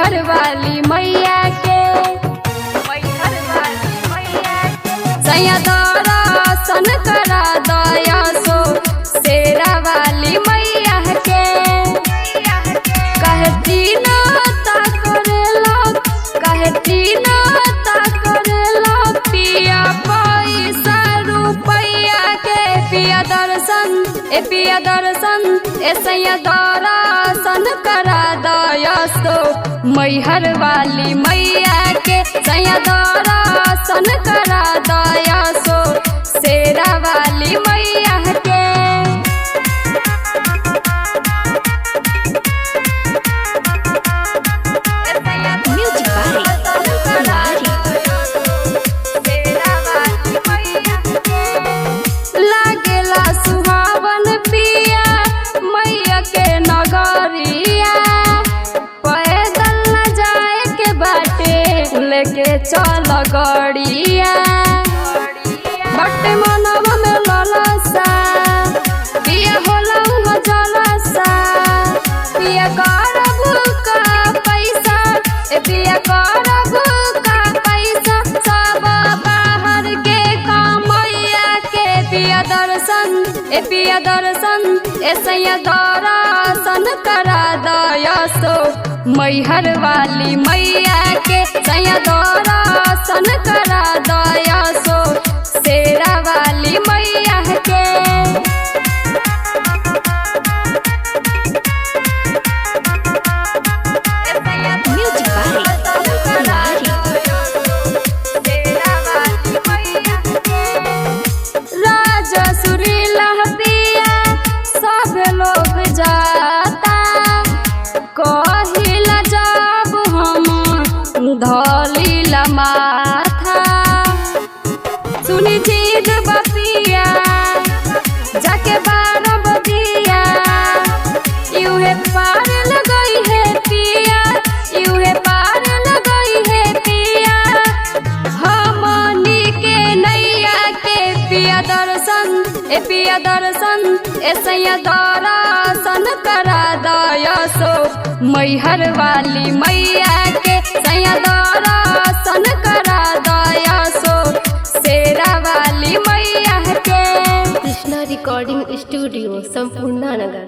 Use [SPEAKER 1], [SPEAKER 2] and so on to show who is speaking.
[SPEAKER 1] मैहर वाली मैया के सैया दर्शन करा दया सो शेरा वाली मैया के कहती नाता करेला पिया पैसा रुपैया के पिया दर्शन ए सैया दर्शन करा दया सो मैहर वाली मैया के सैया दर्शन करा दया सो शेरा वाली मैया के लागेला सुहावन पिया मैया के नगरिया पैदल न जाए के बाटे लेके चल गड़िया बटे मनवा में ललसा पिया होला उहाँ जलसा पिया करब का पैसा पिया करब का पैसा सब बाहर के कमैया के पिया दर्शन ए सैया दर्शन करा दया सो मैहर वाली मैया के सैया दर्शन करा दया सो शेरा वाली मैया के राजा सुरीला पिया सब लोग जाता कहिला जब हम धलिला माथा सुनी जीत बपिया जाके बारह बदिया यूहे पार लगई है पिया यूहे पार लगई है पिया हमनी के नैया के पिया दर्शन ए सैया दर्शन करा दया सो मैहर वाली मैया के सैया दर्शन करा दया सो शेरा वाली मैया के
[SPEAKER 2] कृष्णा रिकॉर्डिंग स्टूडियो संपूर्ण नगर।